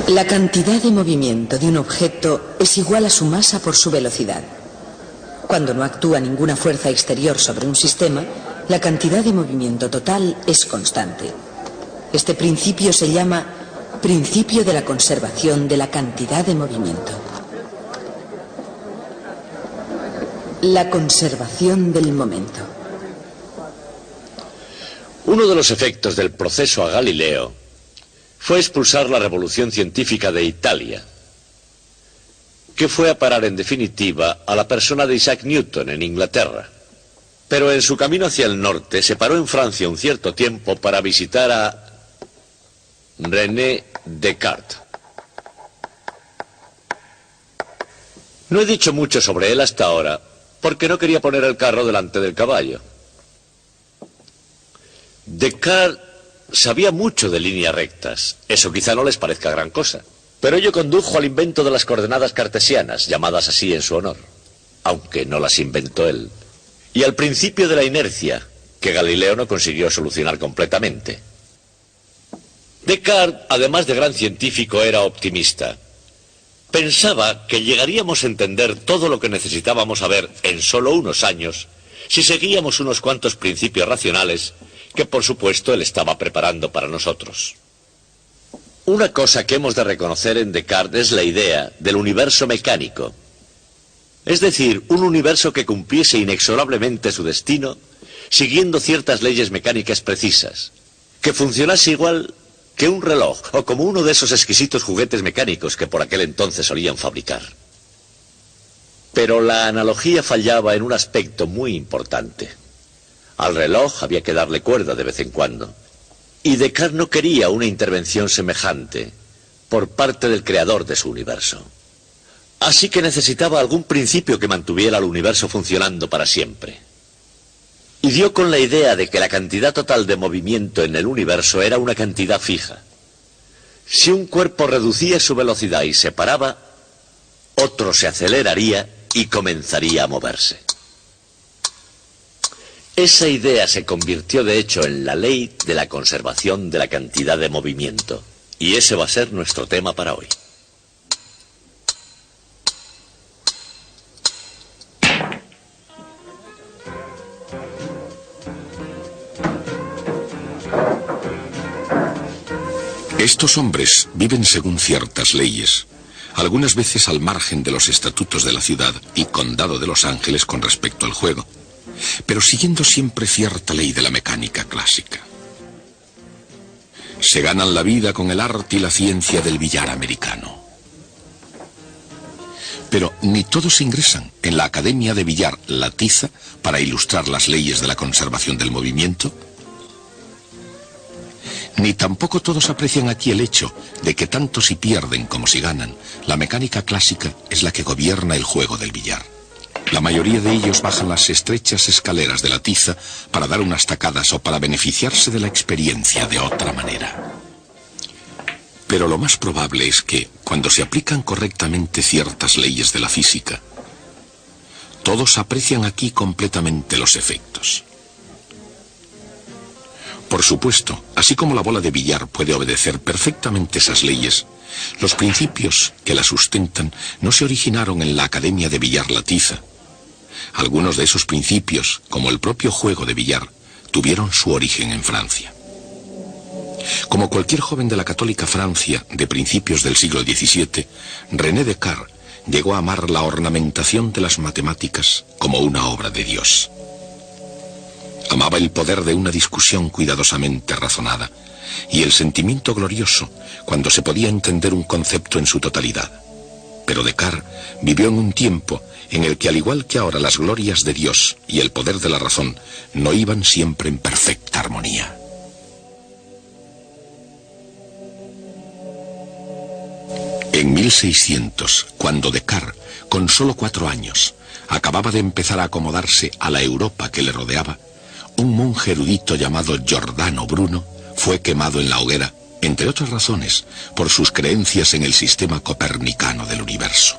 La cantidad de movimiento de un objeto es igual a su masa por su velocidad. Cuando no actúa ninguna fuerza exterior sobre un sistema, la cantidad de movimiento total es constante. Este principio se llama principio de la conservación de la cantidad de movimiento. La conservación del momento. Uno de los efectos del proceso a Galileo fue expulsar la revolución científica de Italia, que fue a parar en definitiva a la persona de Isaac Newton en Inglaterra. Pero en su camino hacia el norte se paró en Francia un cierto tiempo para visitar a René Descartes. No he dicho mucho sobre él hasta ahora, porque no quería poner el carro delante del caballo. Descartes sabía mucho de líneas rectas. Eso quizá no les parezca gran cosa. Pero ello condujo al invento de las coordenadas cartesianas, llamadas así en su honor, aunque no las inventó él. Y al principio de la inercia, que Galileo no consiguió solucionar completamente. Descartes, además de gran científico, era optimista. Pensaba que llegaríamos a entender todo lo que necesitábamos saber en solo unos años si seguíamos unos cuantos principios racionales que, por supuesto, él estaba preparando para nosotros. Una cosa que hemos de reconocer en Descartes es la idea del universo mecánico. Es decir, un universo que cumpliese inexorablemente su destino siguiendo ciertas leyes mecánicas precisas, que funcionase igual que un reloj o como uno de esos exquisitos juguetes mecánicos que por aquel entonces solían fabricar. Pero la analogía fallaba en un aspecto muy importante. Al reloj había que darle cuerda de vez en cuando, y Descartes no quería una intervención semejante por parte del creador de su universo. Así que necesitaba algún principio que mantuviera al universo funcionando para siempre. Y dio con la idea de que la cantidad total de movimiento en el universo era una cantidad fija. Si un cuerpo reducía su velocidad y se paraba, otro se aceleraría y comenzaría a moverse. Esa idea se convirtió de hecho en la ley de la conservación de la cantidad de movimiento. Y ese va a ser nuestro tema para hoy. Estos hombres viven según ciertas leyes, algunas veces al margen de los estatutos de la ciudad y condado de Los Ángeles con respecto al juego, pero siguiendo siempre cierta ley de la mecánica clásica. Se ganan la vida con el arte y la ciencia del billar americano. Pero ni todos ingresan en la Academia de Billar La Tiza para ilustrar las leyes de la conservación del movimiento. Ni tampoco todos aprecian aquí el hecho de que tanto si pierden como si ganan, la mecánica clásica es la que gobierna el juego del billar. La mayoría de ellos bajan las estrechas escaleras de la tiza para dar unas tacadas o para beneficiarse de la experiencia de otra manera. Pero lo más probable es que, cuando se aplican correctamente ciertas leyes de la física, todos aprecian aquí completamente los efectos. Por supuesto, así como la bola de billar puede obedecer perfectamente esas leyes, los principios que la sustentan no se originaron en la Academia de Billar La Tiza. Algunos de esos principios, como el propio juego de billar, tuvieron su origen en Francia. Como cualquier joven de la católica Francia de principios del siglo XVII, René Descartes llegó a amar la ornamentación de las matemáticas como una obra de Dios. Amaba el poder de una discusión cuidadosamente razonada y el sentimiento glorioso cuando se podía entender un concepto en su totalidad. Pero Descartes vivió en un tiempo en el que, al igual que ahora, las glorias de Dios y el poder de la razón no iban siempre en perfecta armonía. En 1600, cuando Descartes, con solo 4 años, acababa de empezar a acomodarse a la Europa que le rodeaba, un monje erudito llamado Giordano Bruno fue quemado en la hoguera, entre otras razones, por sus creencias en el sistema copernicano del universo.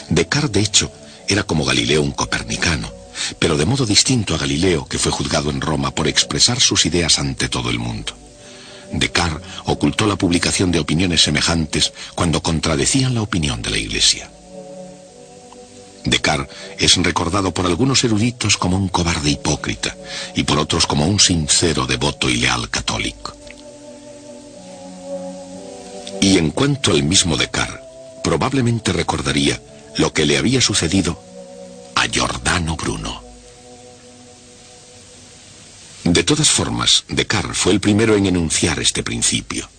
Descartes, de hecho, era como Galileo un copernicano, pero de modo distinto a Galileo, que fue juzgado en Roma por expresar sus ideas ante todo el mundo. Descartes ocultó la publicación de opiniones semejantes cuando contradecían la opinión de la Iglesia. Descartes es recordado por algunos eruditos como un cobarde hipócrita y por otros como un sincero, devoto y leal católico. Y en cuanto al mismo Descartes, probablemente recordaría lo que le había sucedido a Giordano Bruno. De todas formas, Descartes fue el primero en enunciar este principio.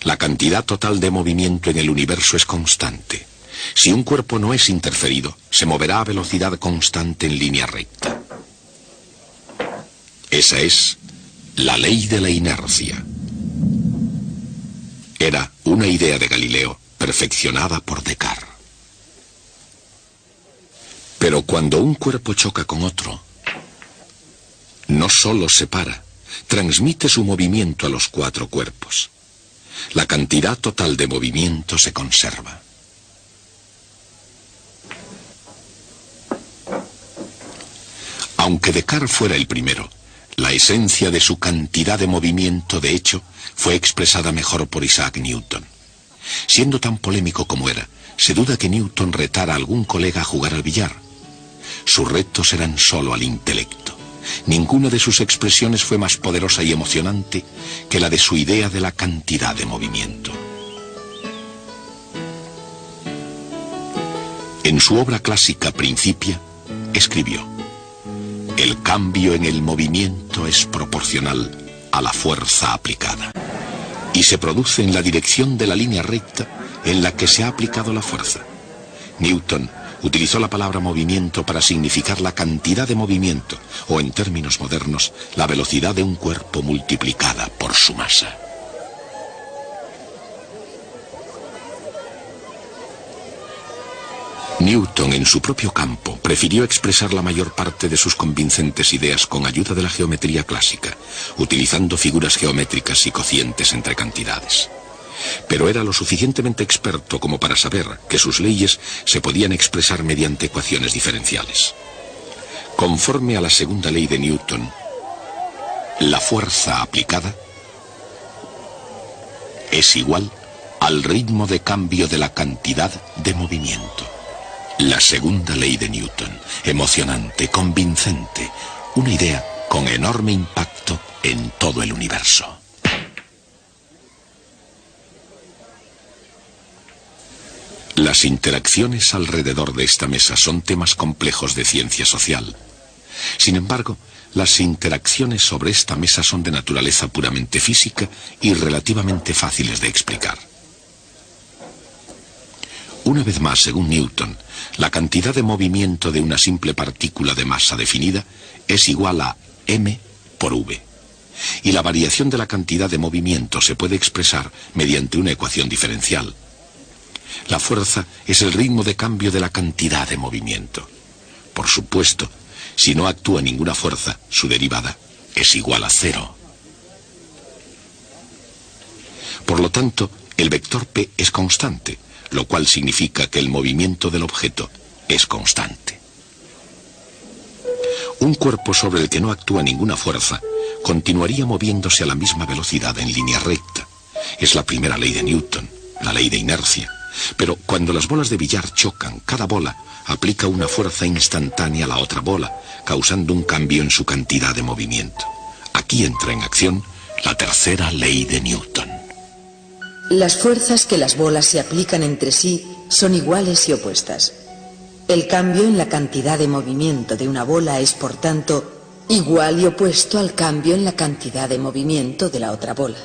La cantidad total de movimiento en el universo es constante. Si un cuerpo no es interferido, se moverá a velocidad constante en línea recta. Esa es la ley de la inercia. Era una idea de Galileo perfeccionada por Descartes. Pero cuando un cuerpo choca con otro, no solo separa, transmite su movimiento a los cuatro cuerpos. La cantidad total de movimiento se conserva. Aunque Descartes fuera el primero, la esencia de su cantidad de movimiento, de hecho, fue expresada mejor por Isaac Newton. Siendo tan polémico como era, se duda que Newton retara a algún colega a jugar al billar. Sus retos eran solo al intelecto. Ninguna de sus expresiones fue más poderosa y emocionante que la de su idea de la cantidad de movimiento. En su obra clásica Principia, escribió: el cambio en el movimiento es proporcional a la fuerza aplicada y se produce en la dirección de la línea recta en la que se ha aplicado la fuerza. Newton utilizó la palabra movimiento para significar la cantidad de movimiento, o en términos modernos, la velocidad de un cuerpo multiplicada por su masa. Newton, en su propio campo, prefirió expresar la mayor parte de sus convincentes ideas con ayuda de la geometría clásica, utilizando figuras geométricas y cocientes entre cantidades. Pero era lo suficientemente experto como para saber que sus leyes se podían expresar mediante ecuaciones diferenciales. Conforme a la segunda ley de Newton, la fuerza aplicada es igual al ritmo de cambio de la cantidad de movimiento. La segunda ley de Newton, emocionante, convincente, una idea con enorme impacto en todo el universo. Las interacciones alrededor de esta mesa son temas complejos de ciencia social. Sin embargo, las interacciones sobre esta mesa son de naturaleza puramente física y relativamente fáciles de explicar. Una vez más, según Newton, la cantidad de movimiento de una simple partícula de masa definida es igual a m por v. Y la variación de la cantidad de movimiento se puede expresar mediante una ecuación diferencial. La fuerza es el ritmo de cambio de la cantidad de movimiento. Por supuesto, si no actúa ninguna fuerza, su derivada es igual a cero. Por lo tanto, el vector P es constante, lo cual significa que el movimiento del objeto es constante. Un cuerpo sobre el que no actúa ninguna fuerza continuaría moviéndose a la misma velocidad en línea recta. Es la primera ley de Newton, la ley de inercia. Pero cuando las bolas de billar chocan, cada bola aplica una fuerza instantánea a la otra bola, causando un cambio en su cantidad de movimiento. Aquí entra en acción la tercera ley de Newton. Las fuerzas que las bolas se aplican entre sí son iguales y opuestas. El cambio en la cantidad de movimiento de una bola es, por tanto, igual y opuesto al cambio en la cantidad de movimiento de la otra bola.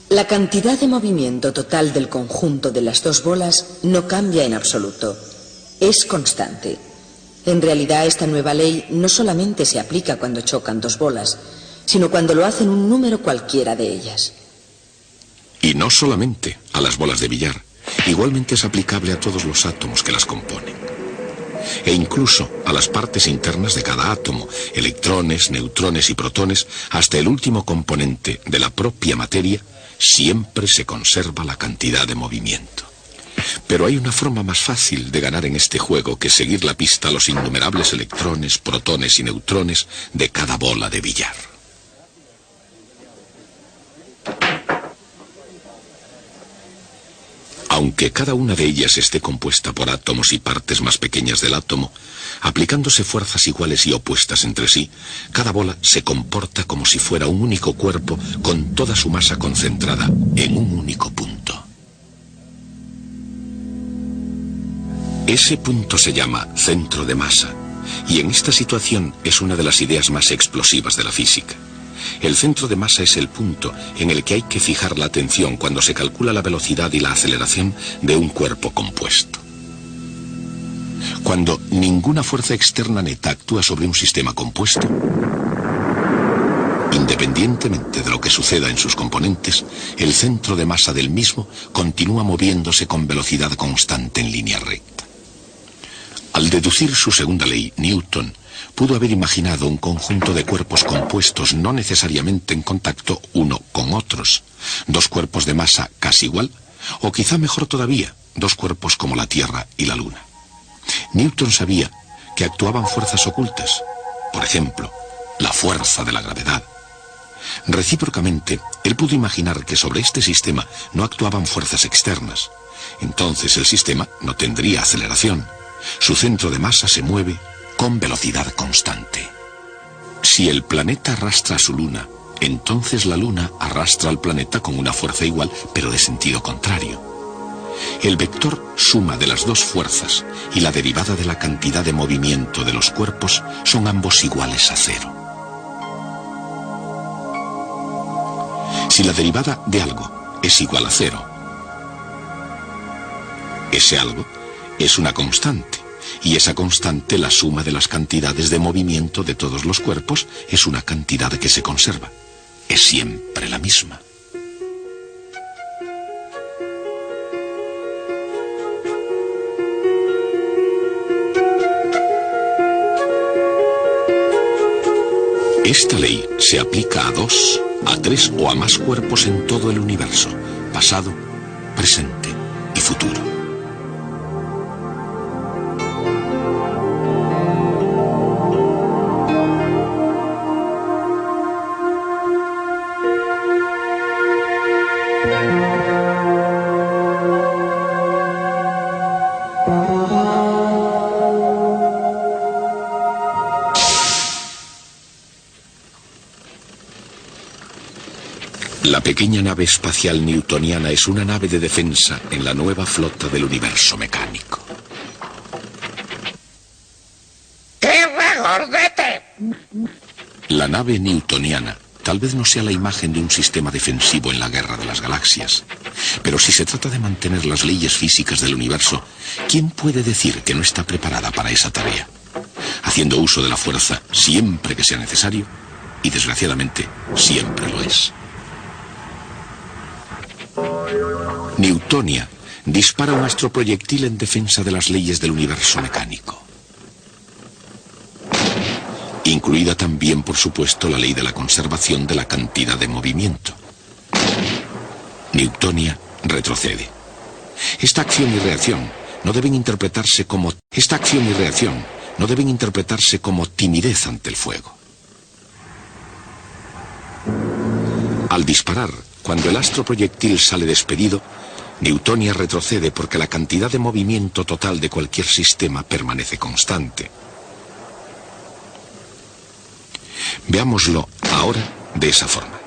La cantidad de movimiento total del conjunto de las dos bolas no cambia en absoluto. Es constante. En realidad, esta nueva ley no solamente se aplica cuando chocan dos bolas, sino cuando lo hacen un número cualquiera de ellas. Y no solamente a las bolas de billar, igualmente es aplicable a todos los átomos que las componen. E incluso a las partes internas de cada átomo, electrones, neutrones y protones, hasta el último componente de la propia materia, siempre se conserva la cantidad de movimiento. Pero hay una forma más fácil de ganar en este juego que seguir la pista a los innumerables electrones, protones y neutrones de cada bola de billar. Aunque cada una de ellas esté compuesta por átomos y partes más pequeñas del átomo, aplicándose fuerzas iguales y opuestas entre sí, cada bola se comporta como si fuera un único cuerpo con toda su masa concentrada en un único punto. Ese punto se llama centro de masa, y en esta situación es una de las ideas más explosivas de la física. El centro de masa es el punto en el que hay que fijar la atención cuando se calcula la velocidad y la aceleración de un cuerpo compuesto. Cuando ninguna fuerza externa neta actúa sobre un sistema compuesto, independientemente de lo que suceda en sus componentes, el centro de masa del mismo continúa moviéndose con velocidad constante en línea recta. Al deducir su segunda ley, Newton pudo haber imaginado un conjunto de cuerpos compuestos no necesariamente en contacto uno con otros, dos cuerpos de masa casi igual, o quizá mejor todavía, dos cuerpos como la Tierra y la Luna. Newton sabía que actuaban fuerzas ocultas, por ejemplo, la fuerza de la gravedad. Recíprocamente, él pudo imaginar que sobre este sistema no actuaban fuerzas externas. Entonces el sistema no tendría aceleración. Su centro de masa se mueve con velocidad constante. Si el planeta arrastra a su luna, entonces la luna arrastra al planeta con una fuerza igual, pero de sentido contrario. El vector suma de las dos fuerzas y la derivada de la cantidad de movimiento de los cuerpos son ambos iguales a cero. Si la derivada de algo es igual a cero, ese algo es una constante, y esa constante, la suma de las cantidades de movimiento de todos los cuerpos, es una cantidad que se conserva. Es siempre la misma. Esta ley se aplica a 2, a 3 o a más cuerpos en todo el universo, pasado, presente y futuro. La pequeña nave espacial newtoniana es una nave de defensa en la nueva flota del universo mecánico. ¡Qué regordete! La nave newtoniana tal vez no sea la imagen de un sistema defensivo en la guerra de las galaxias, pero si se trata de mantener las leyes físicas del universo, ¿quién puede decir que no está preparada para esa tarea? Haciendo uso de la fuerza siempre que sea necesario, y desgraciadamente siempre lo es. Newtonia dispara un astroproyectil en defensa de las leyes del universo mecánico. Incluida también, por supuesto, la ley de la conservación de la cantidad de movimiento. Newtonia retrocede. Esta acción y reacción no deben interpretarse como timidez ante el fuego. Al disparar, cuando el astroproyectil sale despedido, Newtonia retrocede porque la cantidad de movimiento total de cualquier sistema permanece constante. Veámoslo ahora de esa forma.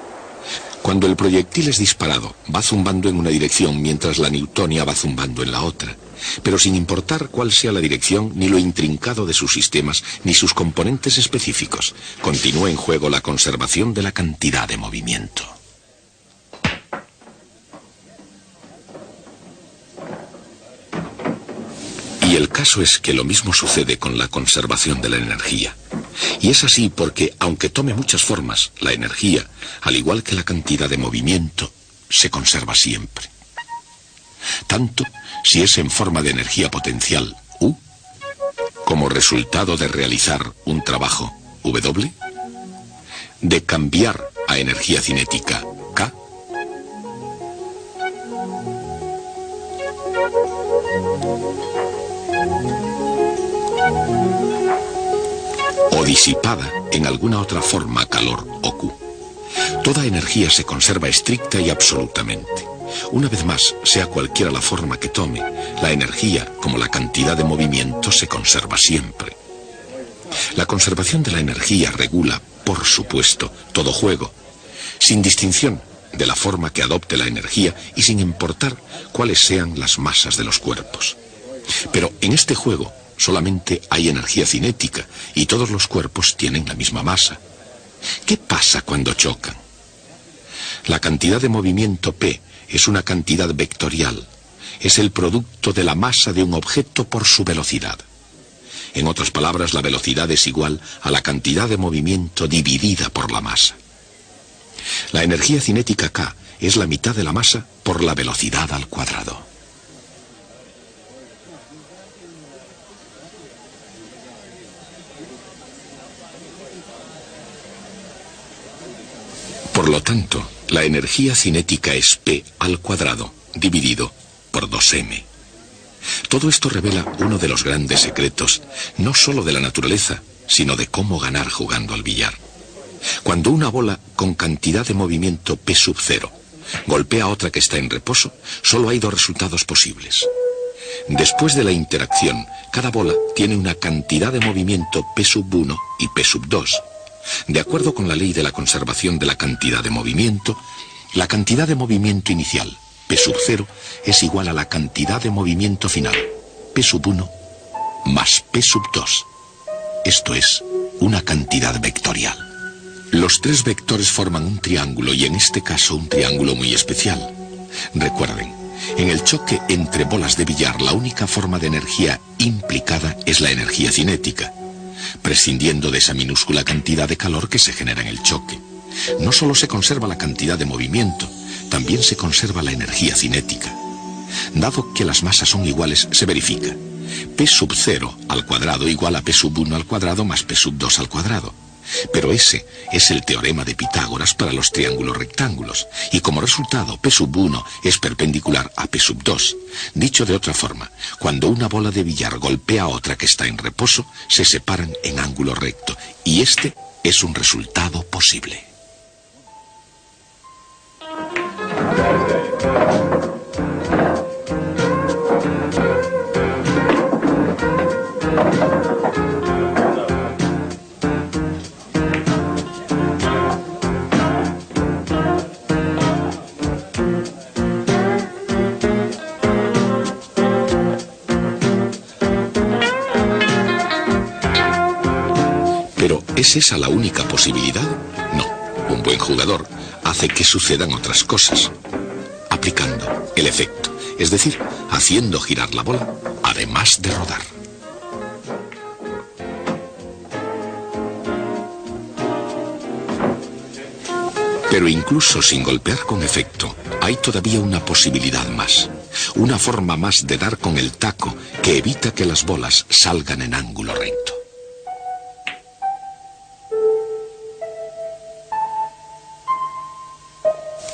Cuando el proyectil es disparado, va zumbando en una dirección mientras la Newtonia va zumbando en la otra, pero sin importar cuál sea la dirección, ni lo intrincado de sus sistemas, ni sus componentes específicos, continúa en juego la conservación de la cantidad de movimiento. Y el caso es que lo mismo sucede con la conservación de la energía. Y es así porque, aunque tome muchas formas, la energía, al igual que la cantidad de movimiento, se conserva siempre. Tanto si es en forma de energía potencial, U, como resultado de realizar un trabajo, W, de cambiar a energía cinética, K, o disipada en alguna otra forma, calor o Q. Toda energía se conserva estricta y absolutamente. Una vez más, sea cualquiera la forma que tome, la energía, como la cantidad de movimiento, se conserva siempre. La conservación de la energía regula, por supuesto, todo juego, sin distinción de la forma que adopte la energía y sin importar cuáles sean las masas de los cuerpos. Pero en este juego solamente hay energía cinética y todos los cuerpos tienen la misma masa. ¿Qué pasa cuando chocan? La cantidad de movimiento P es una cantidad vectorial. Es el producto de la masa de un objeto por su velocidad. En otras palabras, la velocidad es igual a la cantidad de movimiento dividida por la masa. La energía cinética K es la mitad de la masa por la velocidad al cuadrado. Por lo tanto, la energía cinética es P al cuadrado dividido por 2m. Todo esto revela uno de los grandes secretos, no solo de la naturaleza, sino de cómo ganar jugando al billar. Cuando una bola con cantidad de movimiento P sub 0 golpea a otra que está en reposo, solo hay dos resultados posibles. Después de la interacción, cada bola tiene una cantidad de movimiento P sub 1 y P sub 2. De acuerdo con la ley de la conservación de la cantidad de movimiento, la cantidad de movimiento inicial, P sub 0, es igual a la cantidad de movimiento final, P sub 1, más P sub 2. Esto es una cantidad vectorial. Los tres vectores forman un triángulo y en este caso un triángulo muy especial. Recuerden, en el choque entre bolas de billar la única forma de energía implicada es la energía cinética, prescindiendo de esa minúscula cantidad de calor que se genera en el choque. No solo se conserva la cantidad de movimiento, también se conserva la energía cinética. Dado que las masas son iguales, se verifica P sub 0 al cuadrado igual a P sub 1 al cuadrado más P sub 2 al cuadrado. Pero ese es el teorema de Pitágoras para los triángulos rectángulos, y como resultado P sub 1 es perpendicular a P sub 2. Dicho de otra forma, cuando una bola de billar golpea a otra que está en reposo, se separan en ángulo recto, y este es un resultado posible. Pero, ¿es esa la única posibilidad? No. Un buen jugador hace que sucedan otras cosas, aplicando el efecto, es decir, haciendo girar la bola, además de rodar. Pero incluso sin golpear con efecto, hay todavía una posibilidad más, una forma más de dar con el taco que evita que las bolas salgan en ángulo recto.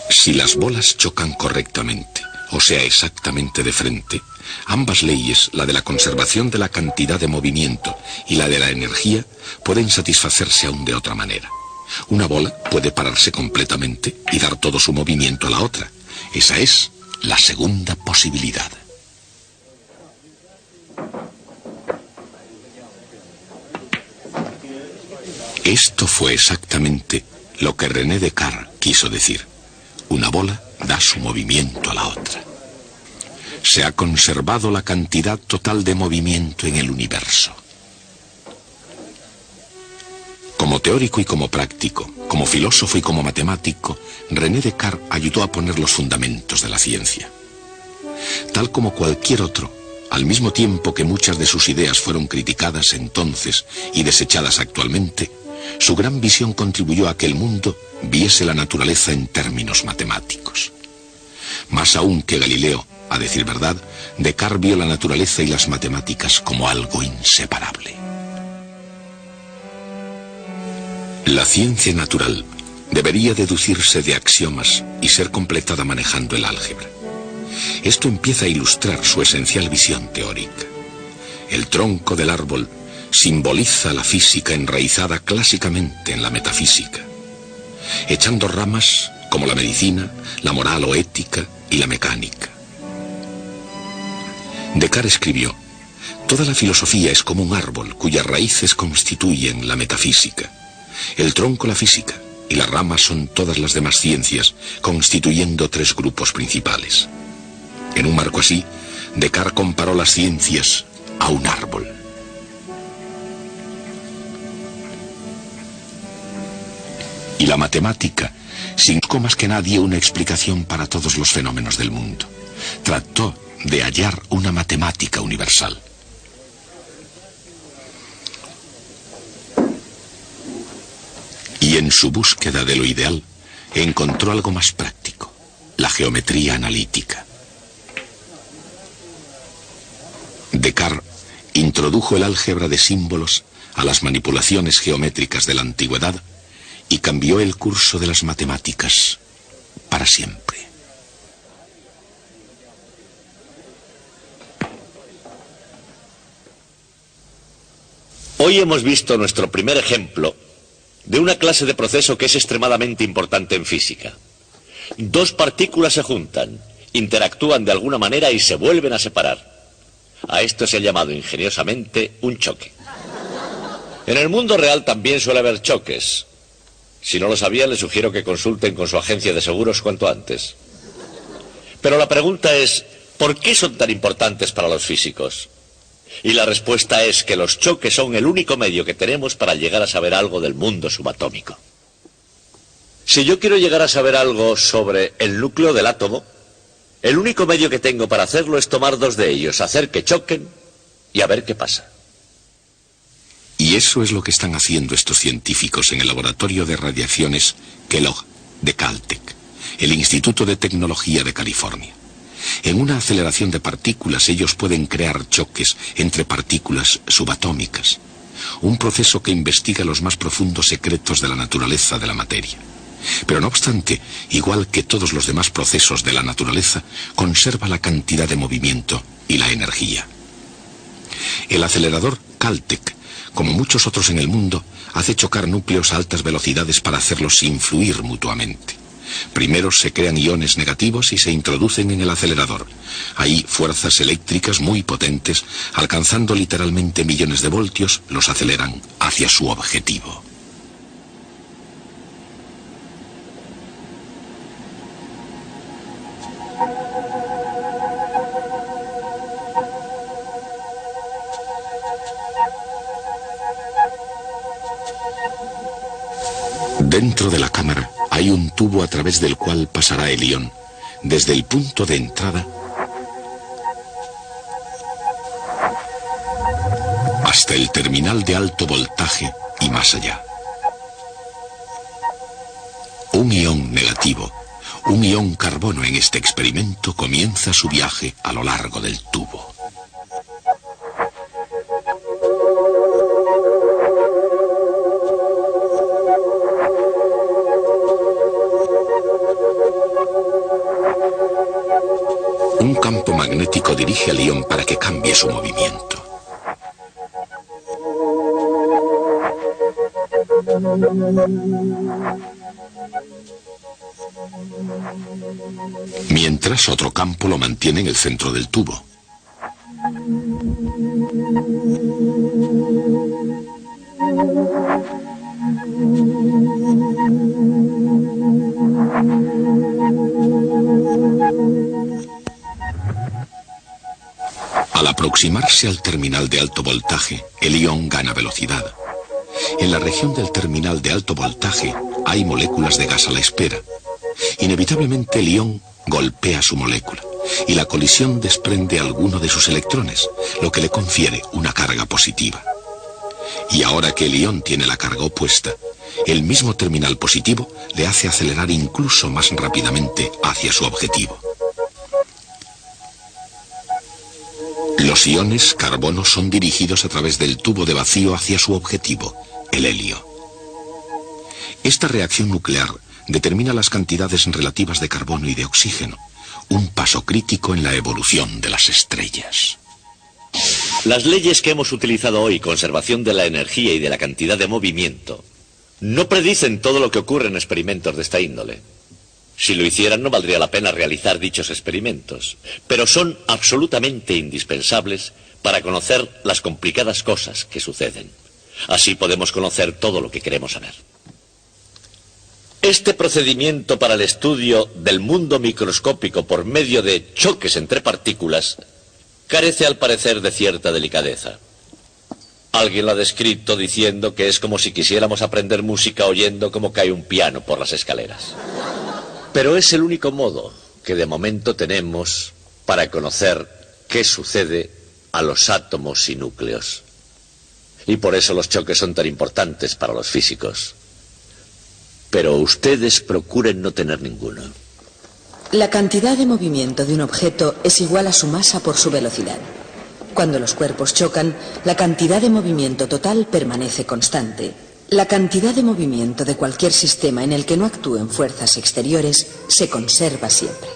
Si las bolas chocan correctamente, o sea exactamente de frente, ambas leyes, la de la conservación de la cantidad de movimiento y la de la energía, pueden satisfacerse aún de otra manera. Una bola puede pararse completamente y dar todo su movimiento a la otra. Esa es la segunda posibilidad. Esto fue exactamente lo que René Descartes quiso decir. Una bola da su movimiento a la otra. Se ha conservado la cantidad total de movimiento en el universo. Como teórico y como práctico, como filósofo y como matemático, René Descartes ayudó a poner los fundamentos de la ciencia. Tal como cualquier otro, al mismo tiempo que muchas de sus ideas fueron criticadas entonces y desechadas actualmente, su gran visión contribuyó a que el mundo viese la naturaleza en términos matemáticos. Más aún que Galileo, a decir verdad, Descartes vio la naturaleza y las matemáticas como algo inseparable. La ciencia natural debería deducirse de axiomas y ser completada manejando el álgebra. Esto empieza a ilustrar su esencial visión teórica. El tronco del árbol simboliza la física enraizada clásicamente en la metafísica, echando ramas como la medicina, la moral o ética, y la mecánica. Descartes escribió: toda la filosofía es como un árbol cuyas raíces constituyen la metafísica, el tronco la física y las ramas son todas las demás ciencias, constituyendo tres grupos principales. En un marco así, Descartes comparó las ciencias a un árbol. Y la matemática, sin más que nadie una explicación para todos los fenómenos del mundo, trató de hallar una matemática universal. Y en su búsqueda de lo ideal, encontró algo más práctico: la geometría analítica. Descartes introdujo el álgebra de símbolos a las manipulaciones geométricas de la antigüedad y cambió el curso de las matemáticas para siempre. Hoy hemos visto nuestro primer ejemplo de una clase de proceso que es extremadamente importante en física. Dos partículas se juntan, interactúan de alguna manera y se vuelven a separar. A esto se ha llamado ingeniosamente un choque. En el mundo real también suele haber choques. Si no lo sabían, les sugiero que consulten con su agencia de seguros cuanto antes. Pero la pregunta es, ¿por qué son tan importantes para los físicos? Y la respuesta es que los choques son el único medio que tenemos para llegar a saber algo del mundo subatómico. Si yo quiero llegar a saber algo sobre el núcleo del átomo, el único medio que tengo para hacerlo es tomar dos de ellos, hacer que choquen y a ver qué pasa. Y eso es lo que están haciendo estos científicos en el laboratorio de radiaciones Kellogg de Caltech, el Instituto de Tecnología de California. En una aceleración de partículas ellos pueden crear choques entre partículas subatómicas, un proceso que investiga los más profundos secretos de la naturaleza de la materia. Pero no obstante, igual que todos los demás procesos de la naturaleza, conserva la cantidad de movimiento y la energía. El acelerador Caltech, como muchos otros en el mundo, hace chocar núcleos a altas velocidades para hacerlos influir mutuamente. Primero se crean iones negativos y se introducen en el acelerador. Ahí fuerzas eléctricas muy potentes, alcanzando literalmente millones de voltios, los aceleran hacia su objetivo. Dentro de la cámara hay un tubo a través del cual pasará el ion, desde el punto de entrada hasta el terminal de alto voltaje y más allá. Un ion negativo, un ion carbono en este experimento, comienza su viaje a lo largo del tubo. Un campo magnético dirige al ion para que cambie su movimiento. Mientras otro campo lo mantiene en el centro del tubo. Al aproximarse al terminal de alto voltaje, el ion gana velocidad. En la región del terminal de alto voltaje hay moléculas de gas a la espera. Inevitablemente el ion golpea su molécula y la colisión desprende alguno de sus electrones, lo que le confiere una carga positiva. Y ahora que el ion tiene la carga opuesta, el mismo terminal positivo le hace acelerar incluso más rápidamente hacia su objetivo. Los iones carbono son dirigidos a través del tubo de vacío hacia su objetivo, el helio. Esta reacción nuclear determina las cantidades relativas de carbono y de oxígeno, un paso crítico en la evolución de las estrellas. Las leyes que hemos utilizado hoy, conservación de la energía y de la cantidad de movimiento, no predicen todo lo que ocurre en experimentos de esta índole. Si lo hicieran no valdría la pena realizar dichos experimentos, pero son absolutamente indispensables para conocer las complicadas cosas que suceden. Así podemos conocer todo lo que queremos saber. Este procedimiento para el estudio del mundo microscópico por medio de choques entre partículas carece al parecer de cierta delicadeza. Alguien lo ha descrito diciendo que es como si quisiéramos aprender música oyendo cómo cae un piano por las escaleras. Pero es el único modo que de momento tenemos para conocer qué sucede a los átomos y núcleos. Y por eso los choques son tan importantes para los físicos. Pero ustedes procuren no tener ninguno. La cantidad de movimiento de un objeto es igual a su masa por su velocidad. Cuando los cuerpos chocan, la cantidad de movimiento total permanece constante. La cantidad de movimiento de cualquier sistema en el que no actúen fuerzas exteriores se conserva siempre.